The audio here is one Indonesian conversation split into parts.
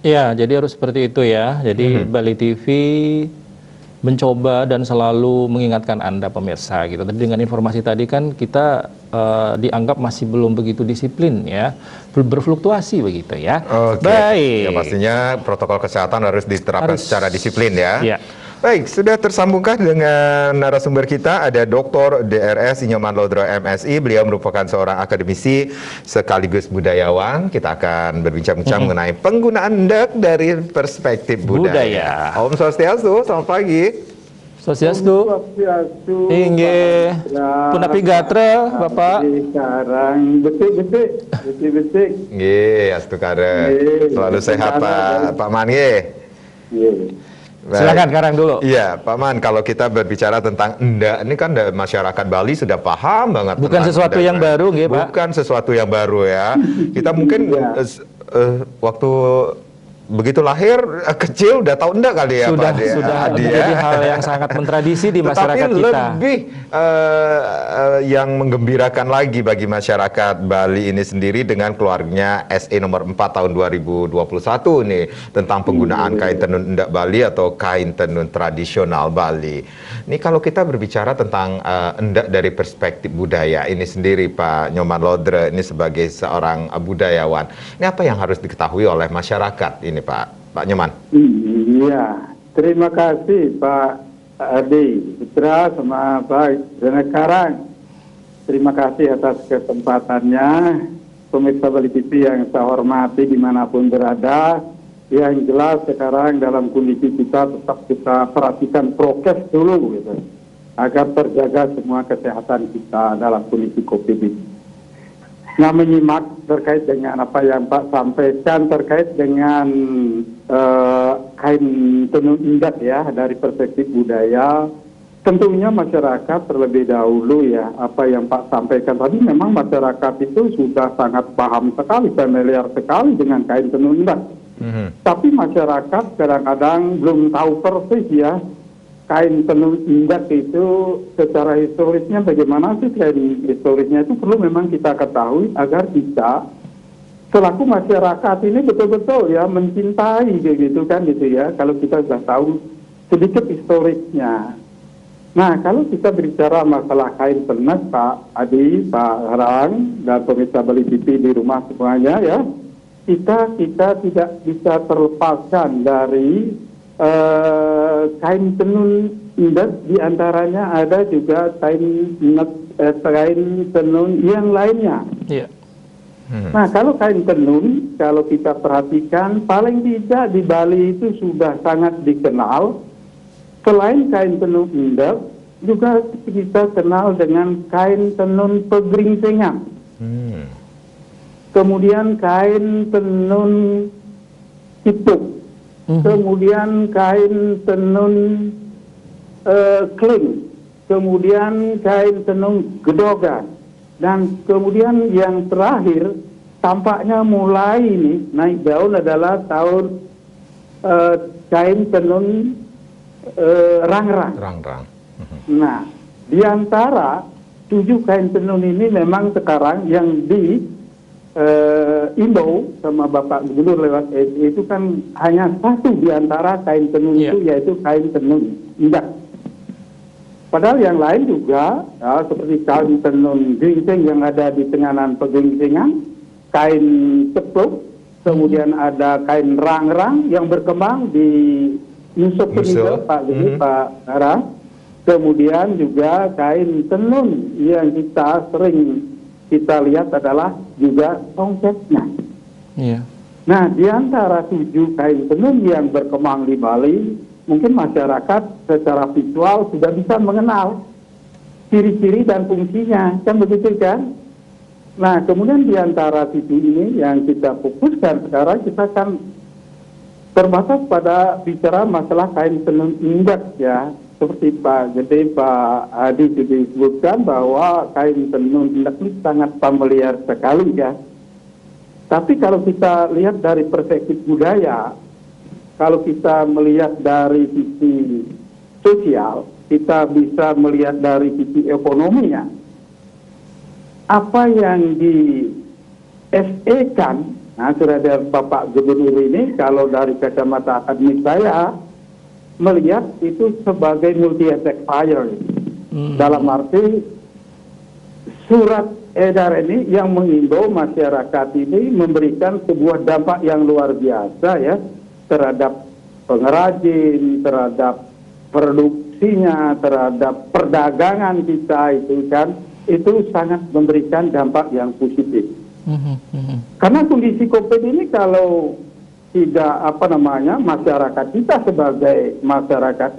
Ya, jadi harus seperti itu ya. Jadi Bali TV mencoba dan selalu mengingatkan Anda pemirsa gitu. Tadi dengan informasi tadi kan kita dianggap masih belum begitu disiplin ya, berfluktuasi begitu ya. Oke, Baik. ya pastinya protokol kesehatan harus diterapkan secara disiplin ya. Ya. Baik, sudah tersambungkah dengan narasumber kita? Ada Dr. DRS Nyoman Lodro MSI. Beliau merupakan seorang akademisi sekaligus budayawan. Kita akan berbincang-bincang mengenai penggunaan ndak dari perspektif budaya. Om Swastiastu, selamat pagi. Swastiastu. Inggih. Punapi gatra, Bapak. Sekarang betik. Nggih, astu kare. Selalu sehat Pak Man nggih. Silakan Karang dulu. Iya, Pak Man, kalau kita berbicara tentang ndak, ini kan masyarakat Bali sudah paham banget. Bukan sesuatu yang baru, nggih, Pak. Bukan sesuatu yang baru ya. Kita mungkin waktu begitu lahir kecil udah tahu ndak kali ya sudah, Pak? Sudah menjadi hal yang sangat mentradisi di masyarakat Tetapi kita. lebih yang menggembirakan lagi bagi masyarakat Bali ini sendiri dengan keluarnya SE nomor 4 tahun 2021 nih tentang penggunaan kain tenun ndak Bali atau kain tenun tradisional Bali. Ini kalau kita berbicara tentang ndak dari perspektif budaya ini sendiri Pak Nyoman Lodro ini sebagai seorang budayawan, ini apa yang harus diketahui oleh masyarakat ini Pak Nyoman? Iya, terima kasih Pak Adi Putra sama Pak Jana Karang. Terima kasih atas kesempatannya. Pemirsa Bali TV yang saya hormati dimanapun berada. Yang jelas sekarang dalam kondisi kita tetap kita perhatikan prokes dulu gitu, agar terjaga semua kesehatan kita dalam kondisi COVID ini. Nah, menyimak terkait dengan apa yang Pak sampaikan terkait dengan kain tenun indak ya dari perspektif budaya, tentunya masyarakat terlebih dahulu ya apa yang Pak sampaikan tadi, memang masyarakat itu sudah sangat paham sekali, familiar sekali dengan kain tenun indak. Tapi masyarakat kadang-kadang belum tahu persis ya kain tenun indak itu secara historisnya bagaimana sih. Kain historisnya itu perlu memang kita ketahui agar kita selaku masyarakat ini betul-betul ya mencintai gitu kan gitu ya, kalau kita sudah tahu sedikit historisnya. Nah, kalau kita bicara masalah kain tenun Pak Adi, Pak Harang dan pemirsa Bali TV di rumah semuanya ya, kita tidak bisa terlepaskan dari kain tenun indak, diantaranya ada juga kain tenun yang lainnya. Iya. Nah, kalau kain tenun, kalau kita perhatikan paling tidak di Bali itu sudah sangat dikenal. Selain kain tenun indak, juga kita kenal dengan kain tenun pegeringsingan. Kemudian kain tenun ituk. Kemudian kain tenun kling, kemudian kain tenun gedogan, dan kemudian yang terakhir tampaknya mulai ini naik daun adalah kain tenun rangrang. Nah, di antara 7 kain tenun ini memang sekarang yang di imbau sama Bapak Gubernur lewat itu kan hanya satu di antara kain tenun itu, yaitu kain tenun indak. Padahal yang lain juga ya, seperti kain tenun geringsing yang ada di tenganan pegeringsingan, kain cepluk, kemudian ada kain rangrang yang berkembang di Yusuf Pak Gubernur Pak Ara, kemudian juga kain tenun yang kita sering kita lihat adalah juga tongketnya. Iya. Nah, di antara 7 kain tenun yang berkembang di Bali, mungkin masyarakat secara visual sudah bisa mengenal ciri-ciri dan fungsinya, kan begitu kan? Nah, kemudian di antara 7 ini yang kita fokuskan sekarang, kita kan terbatas pada bicara masalah kain tenun indak ya. Seperti Pak Adi juga disebutkan bahwa kain tenun indak ini sangat familiar sekali ya. Tapi kalau kita lihat dari perspektif budaya, kalau kita melihat dari sisi sosial, kita bisa melihat dari sisi ekonominya. Apa yang di SE kan Nah, sudah ada Bapak Gubernur ini, kalau dari kacamata akademik saya, melihat itu sebagai multi-effect fire. Dalam arti, surat edar ini yang mengimbau masyarakat ini memberikan sebuah dampak yang luar biasa ya, terhadap pengrajin, terhadap produksinya, terhadap perdagangan kita itu kan, itu sangat memberikan dampak yang positif. Karena kondisi COVID ini kalau tidak masyarakat kita sebagai masyarakat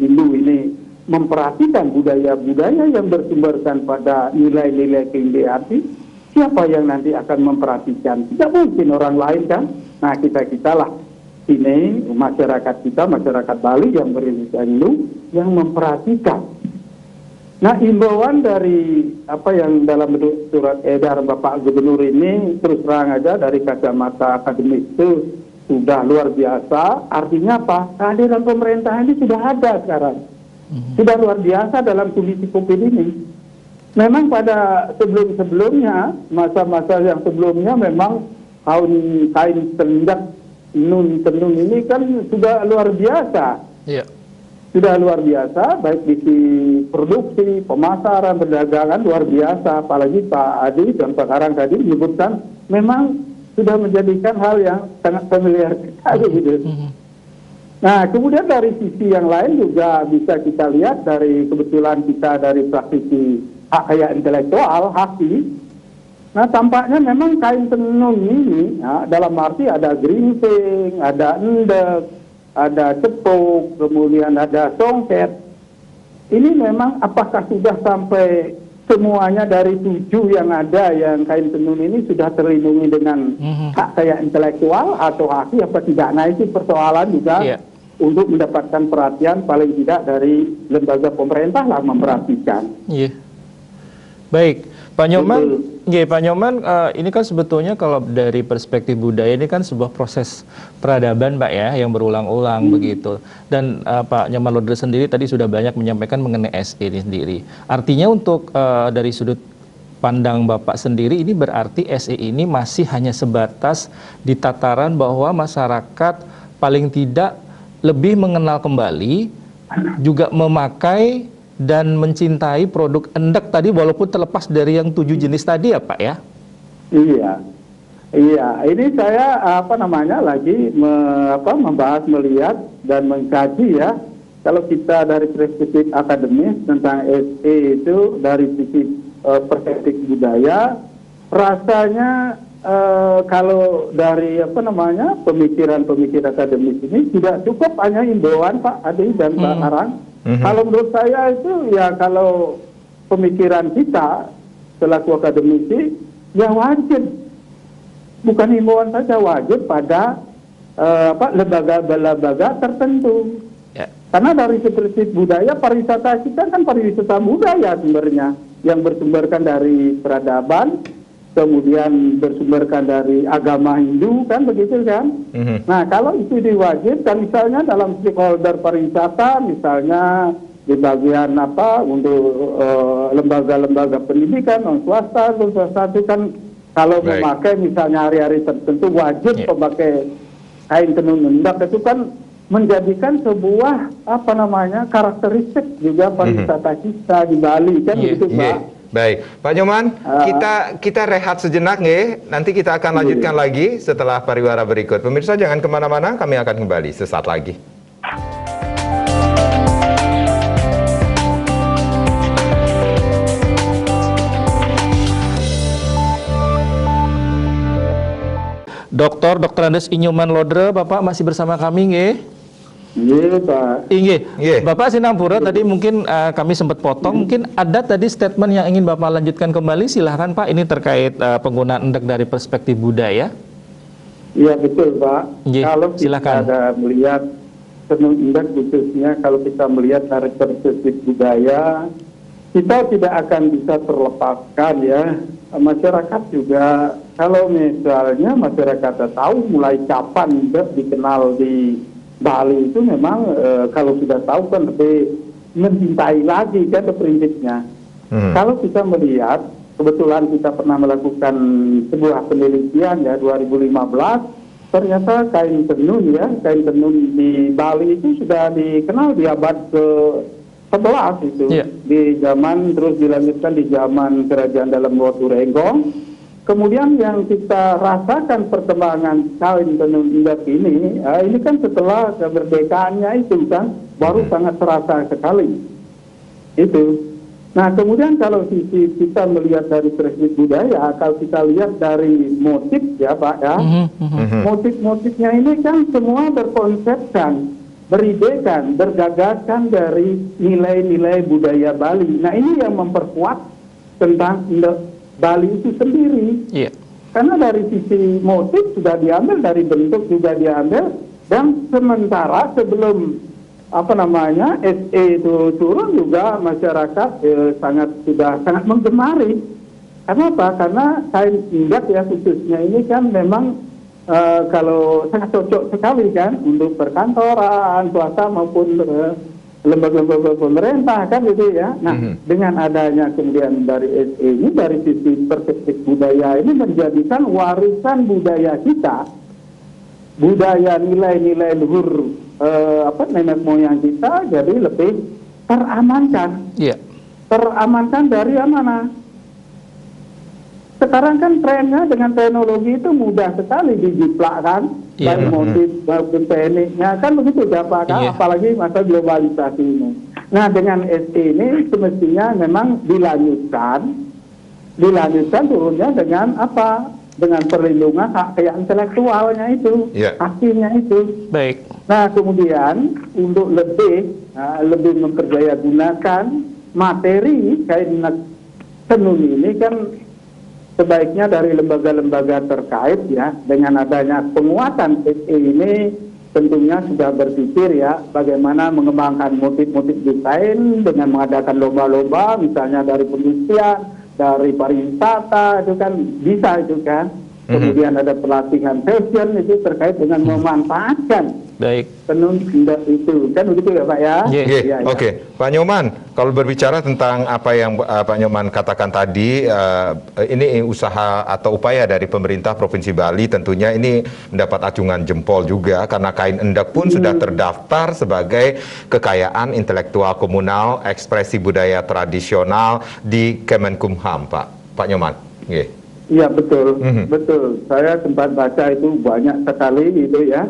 Hindu ini memperhatikan budaya-budaya yang bersumberkan pada nilai-nilai keindahati, siapa yang nanti akan memperhatikan? Tidak mungkin orang lain kan? Nah, kita-kitalah ini masyarakat kita, masyarakat Bali yang berbudaya Hindu yang memperhatikan. Nah, imbauan dari apa yang dalam bentuk surat edar Bapak Gubernur ini terus terang aja dari kacamata akademik itu sudah luar biasa. Artinya apa? Kehadiran pemerintah ini sudah ada sekarang. Sudah luar biasa dalam kondisi COVID ini. Memang pada sebelum-sebelumnya, masa-masa yang sebelumnya memang kain tenun ini kan sudah luar biasa. Iya. Sudah luar biasa, baik di produksi, pemasaran, perdagangan luar biasa. Apalagi Pak Adi dan Pak Karang tadi menyebutkan memang sudah menjadikan hal yang sangat familiar sekali gitu. Nah, kemudian dari sisi yang lain juga bisa kita lihat dari kebetulan kita dari praktisi hak kekayaan intelektual, HAKI. Nah, tampaknya memang kain tenun ini, ya, dalam arti ada geringsing, ada endek, ada cepuk, kemudian ada songket. Ini memang apakah sudah sampai semuanya dari 7 yang ada yang kain tenun ini sudah terlindungi dengan hak kekayaan intelektual atau HAKI apa tidak? Nah, itu persoalan juga untuk mendapatkan perhatian paling tidak dari lembaga pemerintah lah memperhatikan. Baik, Pak Nyoman, Pak Nyoman, ini kan sebetulnya kalau dari perspektif budaya ini kan sebuah proses peradaban, Pak ya, yang berulang-ulang begitu. Dan Pak Nyoman Lodre sendiri tadi sudah banyak menyampaikan mengenai SE ini sendiri. Artinya untuk dari sudut pandang Bapak sendiri, ini berarti SE ini masih hanya sebatas di tataran bahwa masyarakat paling tidak lebih mengenal kembali, juga memakai dan mencintai produk endek tadi walaupun terlepas dari yang 7 jenis tadi ya Pak ya? Iya, ini saya lagi membahas, melihat dan mengkaji ya. Kalau kita dari perspektif akademis tentang SE itu dari sisi perspektif budaya, rasanya kalau dari pemikiran akademis ini tidak cukup hanya imbauan Pak Adi dan Pak Karang. Kalau menurut saya itu ya kalau pemikiran kita selaku akademisi ya wajib, bukan himbauan saja, wajib pada lembaga-lembaga tertentu. Karena dari perspektif budaya, pariwisata kita kan pariwisata budaya sebenarnya yang bersumberkan dari peradaban, kemudian bersumberkan dari agama Hindu kan begitu kan. Nah, kalau itu diwajibkan misalnya dalam stakeholder pariwisata, misalnya di bagian untuk lembaga-lembaga pendidikan non swasta itu kan kalau memakai misalnya hari-hari tertentu wajib memakai kain tenun endek, itu kan menjadikan sebuah karakteristik juga pariwisata kita di Bali kan begitu Pak. Baik, Pak Nyoman, kita rehat sejenak nggih. Nanti kita akan lanjutkan lagi setelah pariwara berikut. Pemirsa jangan kemana-mana, kami akan kembali sesaat lagi. Dr. Andes Inyoman Lodre, Bapak masih bersama kami nggih? Iya Pak. Iya. Bapak Sinampura tadi mungkin kami sempat potong, mungkin ada tadi statement yang ingin Bapak lanjutkan kembali, silahkan Pak, ini terkait penggunaan endek dari perspektif budaya. Iya betul Pak. Kalau kita ada melihat tenun endek khususnya, kalau kita melihat dari perspektif budaya, kita tidak akan bisa terlepaskan ya. Masyarakat juga, kalau misalnya masyarakat tahu mulai kapan endek dikenal di Bali itu memang kalau sudah tahu kan lebih mencintai lagi kan prinsipnya. Kalau kita melihat kebetulan kita pernah melakukan sebuah penelitian ya 2015. Ternyata kain tenun di Bali itu sudah dikenal di abad ke-11 itu. Di zaman, terus dilanjutkan di zaman Kerajaan Dalam Waturenggong. Kemudian yang kita rasakan perkembangan kain tenun Indap ini kan setelah kemerdekaannya itu kan, baru sangat terasa sekali. Itu. Nah, kemudian kalau sisi kita melihat dari perspektif budaya, kalau kita lihat dari motif ya Pak ya, motif-motifnya ini kan semua berkonsepkan, beridekan, bergagasan dari nilai-nilai budaya Bali. Nah, ini yang memperkuat tentang Bali itu sendiri. Karena dari sisi motif sudah diambil, dari bentuk juga diambil, dan sementara sebelum SE itu turun juga masyarakat sudah sangat menggemari. Karena apa? Karena kain Indap ya khususnya ini kan memang kalau sangat cocok sekali kan untuk perkantoran, swasta maupun lembaga-lembaga pemerintah kan gitu ya. Nah, dengan adanya kemudian dari SE ini, dari sisi perspektif budaya ini menjadikan warisan budaya kita, budaya nilai-nilai luhur nenek moyang kita jadi lebih teramankan. Teramankan dari mana? Sekarang kan trennya dengan teknologi itu mudah sekali dijiplakkan, baik motif maupun tekniknya kan begitu ya Pak, apalagi masa globalisasi ini. Nah, dengan SE ini semestinya memang dilanjutkan turunnya dengan apa? Dengan perlindungan hak kekayaan intelektualnya itu, haknya itu. Baik. Nah, kemudian untuk lebih memperdaya gunakan materi kain tenun ini kan sebaiknya dari lembaga-lembaga terkait ya, dengan adanya penguatan SE ini tentunya sudah berpikir ya bagaimana mengembangkan motif-motif desain dengan mengadakan lomba-lomba misalnya dari perindustrian, dari pariwisata, itu kan bisa itu kan. Kemudian ada pelatihan fashion itu terkait dengan memanfaatkan tenun Indap itu. Kan begitu ya Pak ya? Oke. Pak Nyoman, kalau berbicara tentang apa yang Pak Nyoman katakan tadi, ini usaha atau upaya dari pemerintah Provinsi Bali tentunya ini mendapat acungan jempol juga karena kain endap pun sudah terdaftar sebagai kekayaan intelektual komunal, ekspresi budaya tradisional di Kemenkumham, Pak Nyoman. Iya betul, betul. Saya sempat baca itu banyak sekali itu ya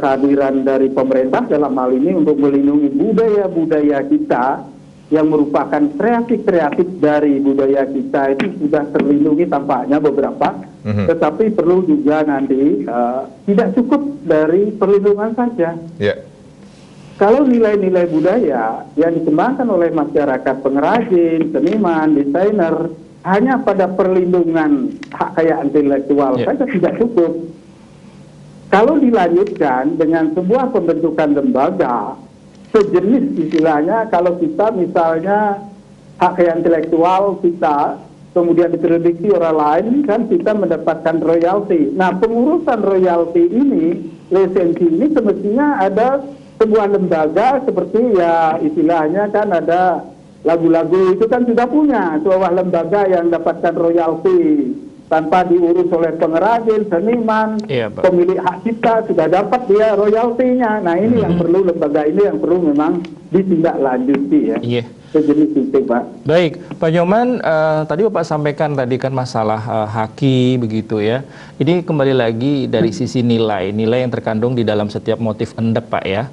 kehadiran dari pemerintah dalam hal ini untuk melindungi budaya-budaya kita yang merupakan kreatif dari budaya kita itu sudah terlindungi tampaknya beberapa, tetapi perlu juga nanti tidak cukup dari perlindungan saja. Kalau nilai-nilai budaya yang dikembangkan oleh masyarakat pengrajin, seniman, desainer hanya pada perlindungan hak kekayaan intelektual saja tidak cukup. Kalau dilanjutkan dengan sebuah pembentukan lembaga sejenis istilahnya, kalau kita misalnya hak kekayaan intelektual kita kemudian diprediksi orang lain kan kita mendapatkan royalti. Nah, pengurusan royalti ini, lisensi ini semestinya ada sebuah lembaga seperti ya istilahnya kan ada lagu-lagu itu kan sudah punya sebuah lembaga yang dapatkan royalti tanpa diurus oleh pengrajin, seniman, pemilik hak cipta sudah dapat dia royaltinya. Nah, ini yang perlu, lembaga ini yang perlu memang ditindaklanjuti ya. Sejenis itu Pak. Baik, Pak Nyoman, tadi Bapak sampaikan tadi kan masalah haki begitu ya. Ini kembali lagi dari sisi nilai yang terkandung di dalam setiap motif endap Pak ya.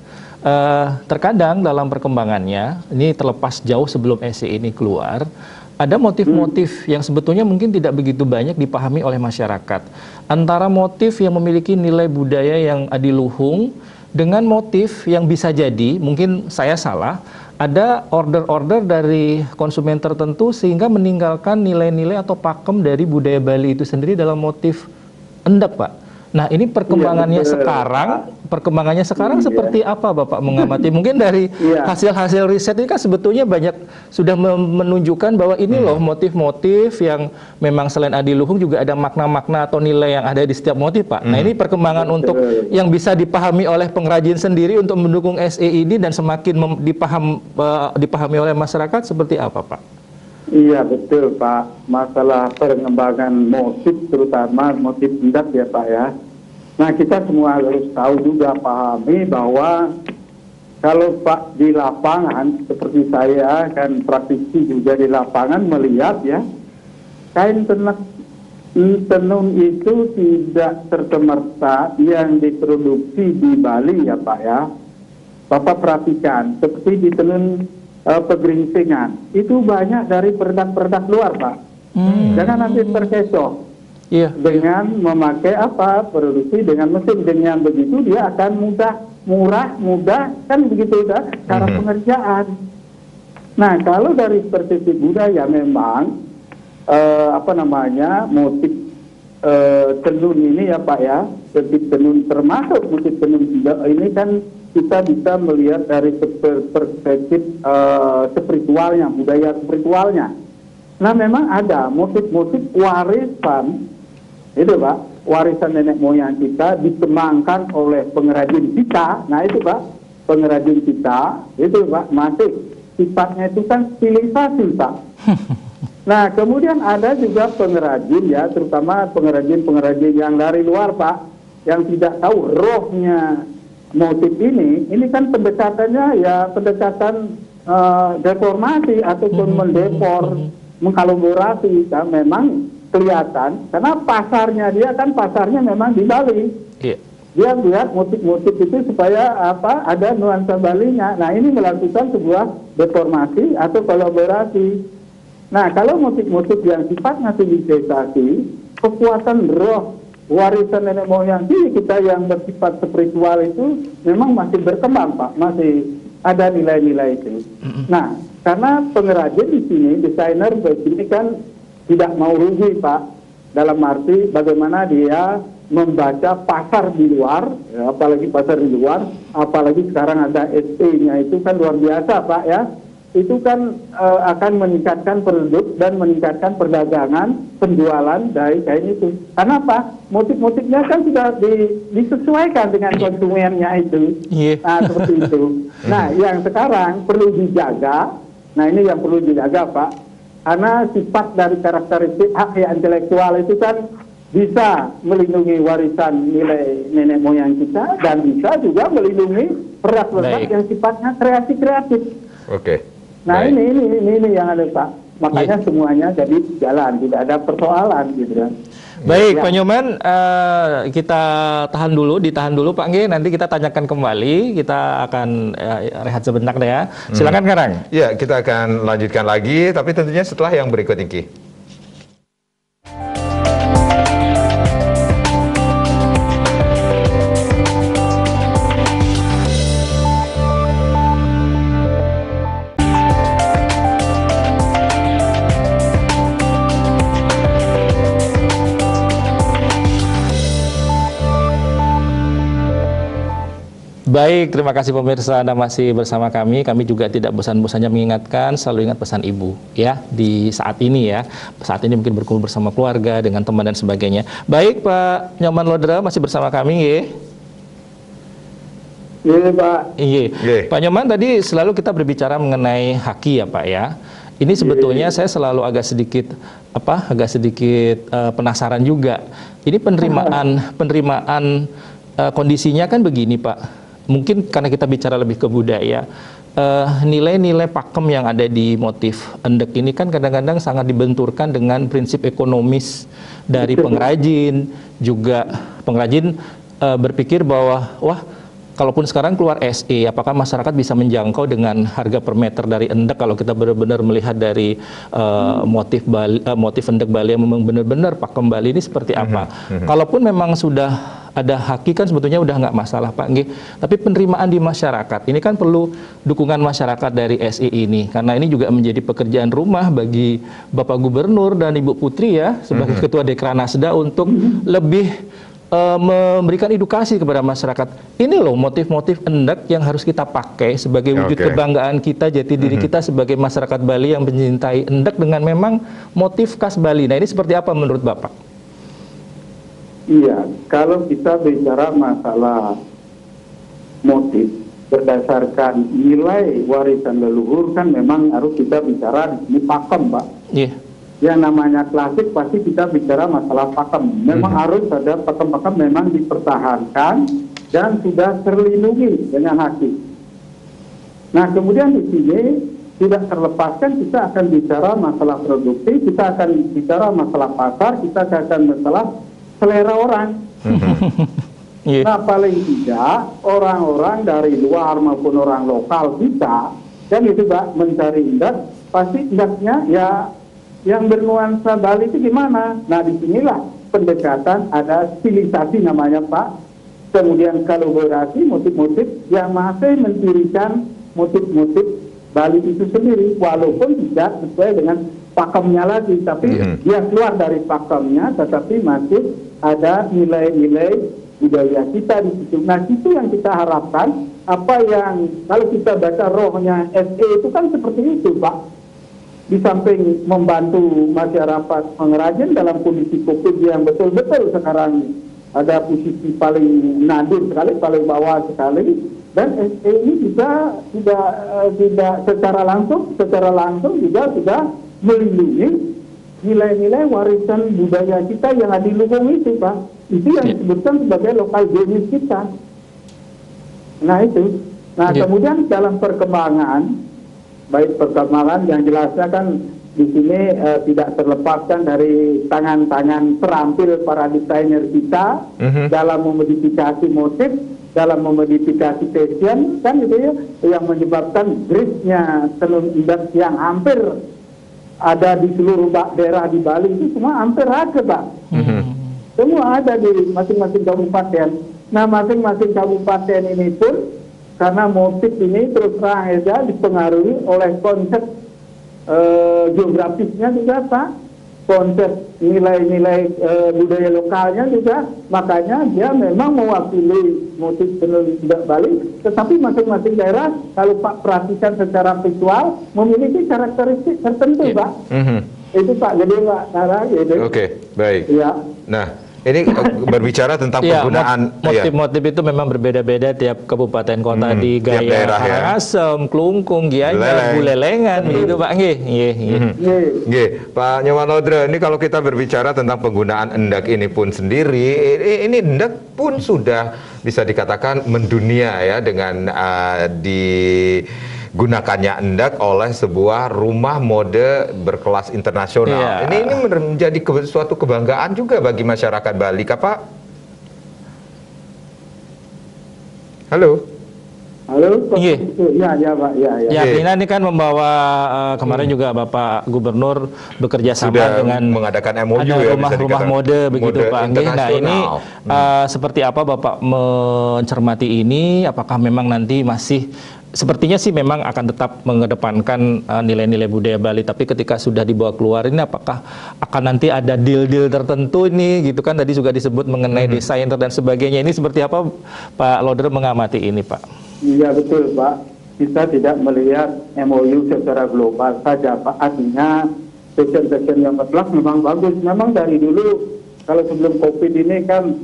Terkadang dalam perkembangannya, ini terlepas jauh sebelum SE ini keluar, ada motif-motif yang sebetulnya mungkin tidak begitu banyak dipahami oleh masyarakat. Antara motif yang memiliki nilai budaya yang adiluhung dengan motif yang bisa jadi, mungkin saya salah, ada order-order dari konsumen tertentu sehingga meninggalkan nilai-nilai atau pakem dari budaya Bali itu sendiri dalam motif endap Pak. Nah, ini perkembangannya sekarang seperti apa Bapak mengamati? Mungkin dari hasil-hasil riset ini kan sebetulnya banyak sudah menunjukkan bahwa ini loh motif-motif yang memang selain adiluhung juga ada makna-makna atau nilai yang ada di setiap motif Pak. Nah, ini perkembangan untuk yang bisa dipahami oleh pengrajin sendiri untuk mendukung SE ini dan semakin dipahami oleh masyarakat seperti apa Pak? Iya betul Pak, masalah pengembangan motif terutama motif endak ya Pak ya. Nah kita semua harus tahu juga pahami bahwa kalau Pak di lapangan seperti saya kan praktisi juga di lapangan melihat ya, kain tenun itu tidak serta-merta yang diproduksi di Bali ya Pak ya. Bapak perhatikan seperti di tenun pegeringsingan itu banyak dari produk-produk luar Pak. Jangan nanti terkecoh dengan memakai produksi dengan mesin, dengan begitu dia akan murah kan begitu cara pengerjaan. Nah kalau dari perspektif budaya memang motif tenun ini ya Pak ya, motif tenun termasuk motif tenun ini kan kita bisa melihat dari perspektif spiritualnya, budaya spiritualnya. Nah memang ada motif-motif warisan, itu Pak, warisan nenek moyang kita dikembangkan oleh pengrajin kita. Nah itu Pak, pengrajin kita, itu Pak, masih sifatnya itu kan stilisasi Pak. Nah kemudian ada juga pengrajin ya, terutama pengrajin yang dari luar Pak, yang tidak tahu rohnya motif ini kan pendekatannya ya pendekatan deformasi ataupun mendekor, mengkolaborasi kan memang kelihatan karena pasarnya memang di Bali. Dia lihat motif-motif itu supaya ada nuansa Balinya. Nah ini melakukan sebuah deformasi atau kolaborasi. Nah kalau motif-motif yang sifatnya sivilisasi, kekuatan roh warisan nenek moyang kita yang bersifat spiritual itu memang masih berkembang Pak, masih ada nilai-nilai itu. Nah, karena pengrajin di sini, desainer begini kan tidak mau rugi Pak, dalam arti bagaimana dia membaca pasar di luar, ya, apalagi pasar di luar, apalagi sekarang ada SE-nya itu kan luar biasa Pak ya. Itu kan akan meningkatkan produk dan meningkatkan perdagangan, penjualan dari kain itu. Karena apa? Motif-motifnya kan sudah disesuaikan dengan konsumennya itu. Nah, seperti itu. Nah, yang sekarang perlu dijaga. Nah, ini yang perlu dijaga, Pak. Karena sifat dari karakteristik hak intelektual itu kan bisa melindungi warisan nilai nenek moyang kita dan bisa juga melindungi produk-produk yang sifatnya kreatif. Oke. Nah ini yang ada Pak, makanya semuanya jadi jalan, tidak ada persoalan gitu kan. Baik Pak Nyoman, kita ditahan dulu Pak Nge, nanti kita tanyakan kembali, kita akan rehat sebentar deh ya. Silakan Karang. Ya, kita akan lanjutkan lagi, tapi tentunya setelah yang berikut ini. Baik, terima kasih pemirsa Anda masih bersama kami. Kami juga tidak bosan-bosannya mengingatkan, selalu ingat pesan ibu ya di saat ini ya. Saat ini mungkin berkumpul bersama keluarga, dengan teman dan sebagainya. Baik, Pak Nyoman Lodra masih bersama kami ya. Iya, Pak. Iya. Pak Nyoman, tadi selalu kita berbicara mengenai haki ya, Pak ya. Ini sebetulnya saya selalu agak sedikit penasaran juga. Ini penerimaan kondisinya kan begini, Pak. Mungkin karena kita bicara lebih ke budaya, nilai-nilai pakem yang ada di motif endek ini kan kadang-kadang sangat dibenturkan dengan prinsip ekonomis dari pengrajin. Juga pengrajin berpikir bahwa, wah, kalaupun sekarang keluar SE, apakah masyarakat bisa menjangkau dengan harga per meter dari endek kalau kita benar-benar melihat dari motif endek Bali yang memang benar-benar pakem Bali ini seperti apa? Kalaupun memang sudah ada haki kan sebetulnya udah nggak masalah Pak Nggih. Tapi penerimaan di masyarakat ini kan perlu dukungan masyarakat dari SE ini, karena ini juga menjadi pekerjaan rumah bagi Bapak Gubernur dan Ibu Putri ya sebagai Ketua Dekranasda untuk lebih memberikan edukasi kepada masyarakat. Ini loh motif-motif endek yang harus kita pakai sebagai wujud kebanggaan kita, jati diri kita sebagai masyarakat Bali yang mencintai endek dengan memang motif khas Bali. Nah ini seperti apa menurut Bapak? Iya, kalau kita bicara masalah motif berdasarkan nilai warisan leluhur kan memang harus kita bicara di sini pakem, Pak. Iya. Yang namanya klasik pasti kita bicara masalah pakem. Memang harus ada pakem-pakem memang dipertahankan dan sudah terlindungi dengan hakim. Nah kemudian di sini tidak terlepaskan kita akan bicara masalah produksi, kita akan bicara masalah pasar, kita akan masalah selera orang. Nah paling tidak orang-orang dari luar maupun orang lokal kita kan itu Pak mencari indak, pasti indaknya ya yang bernuansa Bali itu gimana? Nah disinilah pendekatan ada stilisasi namanya Pak, kemudian kolaborasi motif-motif yang masih mencirikan motif-motif Bali itu sendiri, walaupun tidak sesuai dengan pakemnya lagi, tapi dia keluar dari pakemnya, tetapi masih ada nilai-nilai budaya kita di situ. Nah itu yang kita harapkan, apa yang kalau kita baca rohnya SE itu kan seperti itu Pak. Di samping membantu masyarakat pengrajin dalam kondisi COVID yang betul-betul sekarang ada posisi paling nadir sekali, paling bawah sekali, dan SE ini juga tidak secara langsung juga sudah melindungi nilai-nilai warisan budaya kita yang ada di Luhung itu Pak. Itu yang disebutkan sebagai lokal genius kita. Nah itu. Nah kemudian dalam perkembangan, baik perkembangan yang jelasnya kan di sini tidak terlepaskan dari tangan-tangan terampil para desainer kita dalam memodifikasi motif, dalam memodifikasi fashion, kan gitu ya, yang menyebabkan grisnya tenun indak yang hampir ada di seluruh daerah di Bali itu semua hampir ada Pak. Semua ada di masing-masing kabupaten. Nah masing-masing kabupaten ini pun karena motif ini terus terang saja dipengaruhi oleh konsep geografisnya juga Pak, konsep nilai-nilai budaya lokalnya juga, makanya dia memang mewakili motif tenun indak Bali, tetapi masing-masing daerah kalau Pak perhatikan secara visual memiliki karakteristik tertentu Pak. Itu Pak, jadi Pak Nara gitu. Oke, baik. Ya. Nah ini berbicara tentang penggunaan motif-motif itu memang berbeda-beda tiap kabupaten kota di gaya Karangasem, Klungkung, Gianyar, Bulelengan gitu Pak. Nggih. Pak Nyoman Lodre, ini kalau kita berbicara tentang penggunaan endak ini pun sendiri, ini endak pun sudah bisa dikatakan mendunia ya dengan digunakannya endak oleh sebuah rumah mode berkelas internasional. Ini menjadi suatu kebanggaan juga bagi masyarakat Bali, Pak. Halo. Halo. Ya Pak. Ya, Pina ini kan membawa kemarin juga Bapak Gubernur bekerja sama dengan mengadakan MOU ya, rumah mode begitu Pak. Nah ini seperti apa Bapak mencermati ini? Apakah memang nanti masih sepertinya sih memang akan tetap mengedepankan nilai-nilai budaya Bali, tapi ketika sudah dibawa keluar ini apakah akan nanti ada deal-deal tertentu ini gitu kan, tadi juga disebut mengenai desainer dan sebagainya, ini seperti apa Pak Lodre mengamati ini Pak? Iya betul Pak, kita tidak melihat MOU secara global saja Pak, artinya fashion yang berkelas memang bagus, memang dari dulu kalau sebelum COVID ini kan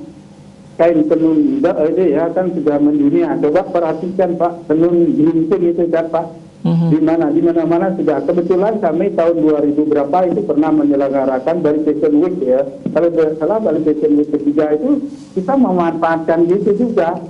kain tenun indak ini ya kan sudah mendunia. Coba perhatikan Pak, tenun geringsing itu kan Pak, di mana-mana sudah. Kebetulan kami tahun 2000 berapa itu pernah menyelenggarakan Bali Fashion Week ya. Kalau tidak salah Bali Fashion Week ketiga itu kita memanfaatkan gitu juga.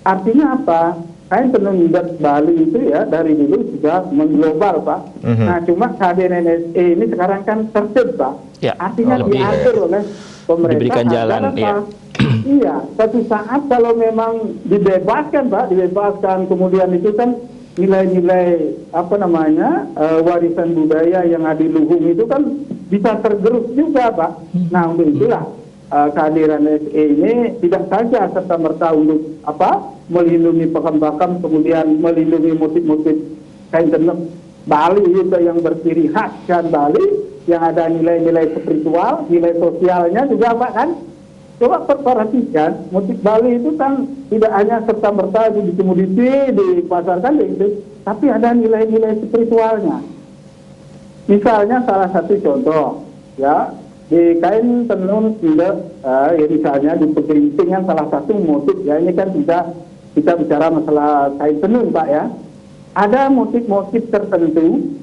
Artinya apa? Kain tenun indak Bali itu ya dari dulu sudah mengglobal Pak. Nah cuma kehadiran SE ini sekarang kan tertib Pak. Artinya diatur oleh pemerintah. Diberikan jalan ya. Iya, satu saat kalau memang dibebaskan Pak, kemudian itu kan nilai-nilai warisan budaya yang ada di Luhung itu kan bisa tergerus juga Pak. Nah untuk itulah kehadiran SE ini tidak saja serta-merta untuk melindungi pakam-pakam, kemudian melindungi motif-motif kain tenun Bali itu yang berciri khas kan Bali, yang ada nilai-nilai spiritual, nilai sosialnya juga Pak kan. Coba perhatikan, motif Bali itu kan tidak hanya serta-merta di komoditi, dipasarkan gitu, tapi ada nilai-nilai spiritualnya. Misalnya salah satu contoh, ya di kain tenun indak, misalnya di pegerintingan salah satu motif, ya ini kan kita bicara masalah kain tenun Pak ya. Ada motif-motif tertentu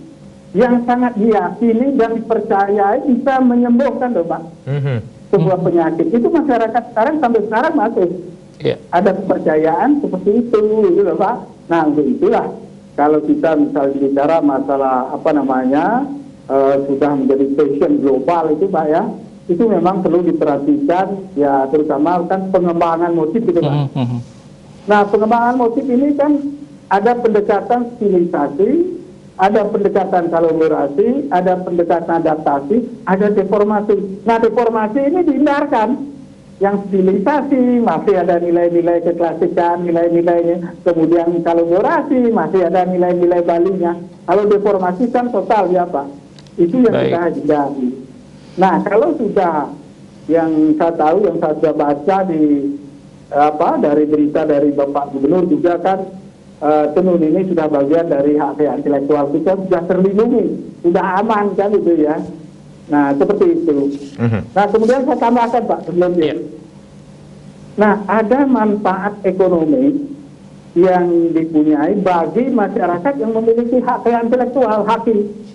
yang sangat diyakini dan dipercayai bisa menyembuhkan loh Pak sebuah penyakit. Itu masyarakat sekarang sampai sekarang masih ada kepercayaan seperti itu gitu loh Pak. Nah untuk itulah kalau kita misalnya bicara masalah sudah menjadi fashion global itu Pak ya, itu memang perlu diperhatikan ya, terutama kan pengembangan motif gitu Pak. Nah pengembangan motif ini kan ada pendekatan stilisasi, ada pendekatan kolaborasi, ada pendekatan adaptasi, ada deformasi. Nah deformasi ini dihindarkan. Yang stilisasi masih ada nilai-nilai keklasikan, nilai-nilainya. Kemudian kolaborasi masih ada nilai-nilai Balinya. Kalau deformasi kan total ya Pak. Itu yang kita hindari. Nah kalau sudah yang saya tahu, yang saya sudah baca dari berita dari Bapak Gubernur juga kan, tenun ini sudah bagian dari hak intelektual kita, sudah terlindungi, sudah aman kan itu ya. Nah seperti itu. Nah kemudian saya tambahkan Pak sebelumnya. Nah ada manfaat ekonomi yang dipunyai bagi masyarakat yang memiliki hak intelektual, haki.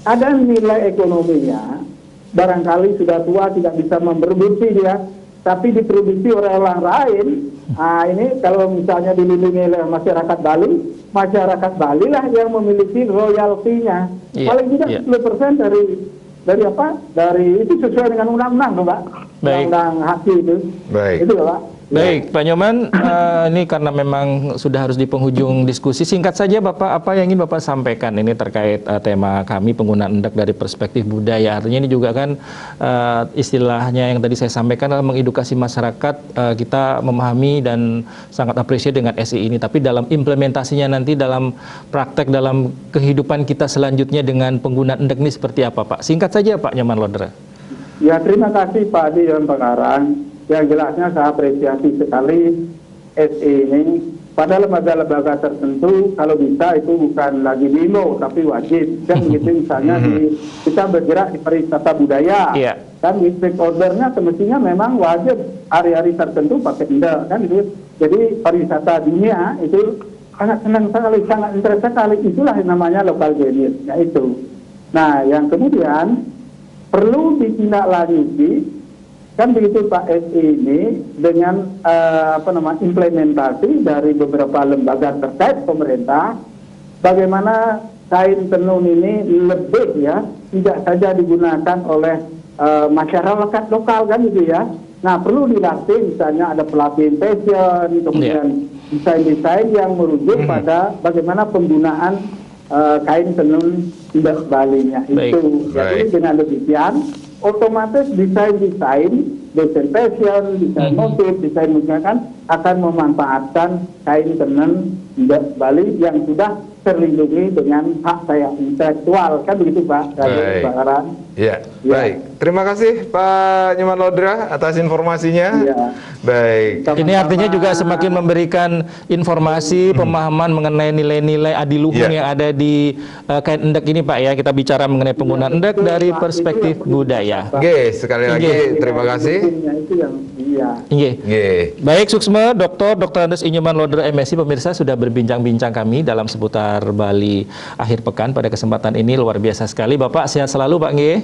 Ada nilai ekonominya, barangkali sudah tua tidak bisa memproduksi dia, tapi diproduksi oleh orang lain. Nah ini kalau misalnya dilindungi oleh masyarakat Bali lah yang memiliki royaltinya. Paling tidak 10% dari itu sesuai dengan undang-undang Pak. Undang-undang haki itu. Itu Pak. Baik, Pak Nyoman, ini karena memang sudah harus di penghujung diskusi, singkat saja Bapak, apa yang ingin Bapak sampaikan ini terkait tema kami penggunaan endak dari perspektif budaya. Artinya ini juga kan istilahnya yang tadi saya sampaikan adalah mengedukasi masyarakat, kita memahami dan sangat apresiasi dengan SI ini, tapi dalam implementasinya nanti dalam praktek, dalam kehidupan kita selanjutnya dengan penggunaan endak ini seperti apa Pak? Singkat saja Pak Nyoman Lodra. Ya terima kasih Pak Adi dan Pak Karang. Yang jelasnya saya apresiasi sekali SE ini pada lembaga-lembaga tertentu kalau bisa itu bukan lagi demo tapi wajib kan begitu. Misalnya kita bergerak di pariwisata budaya kan di stakeholdernya semestinya memang wajib hari-hari tertentu pakai endak kan gitu. Jadi pariwisata dunia itu sangat senang sekali, sangat interest sekali, itulah yang namanya local genius ya itu. Nah yang kemudian perlu ditindaklanjuti kan begitu Pak SI ini dengan implementasi dari beberapa lembaga terkait pemerintah, bagaimana kain tenun ini lebih ya tidak saja digunakan oleh masyarakat lokal kan gitu ya. Nah perlu dilatih, misalnya ada pelatihan fashion, kemudian desain-desain yang merujuk pada bagaimana penggunaan kain tenun endak Balinya itu. Jadi dengan demikian otomatis desain fashion, desain motif, desain menggunakan akan memanfaatkan kain tenun endak Bali yang sudah terlindungi dengan hak intelektual kan begitu Pak. Baik. Terima kasih Pak Nyoman Lodra atas informasinya. Baik. Ini artinya juga semakin memberikan informasi, pemahaman mengenai nilai-nilai adiluhung yang ada di kain endak ini Pak ya. Kita bicara mengenai penggunaan endak dari perspektif budaya. Sekali lagi terima kasih. Baik, Suksma, Dr. Andes Inyoman Lodra MSI, pemirsa sudah berbincang-bincang kami dalam seputar Bali akhir pekan pada kesempatan ini, luar biasa sekali. Bapak sehat selalu Pak Nggih.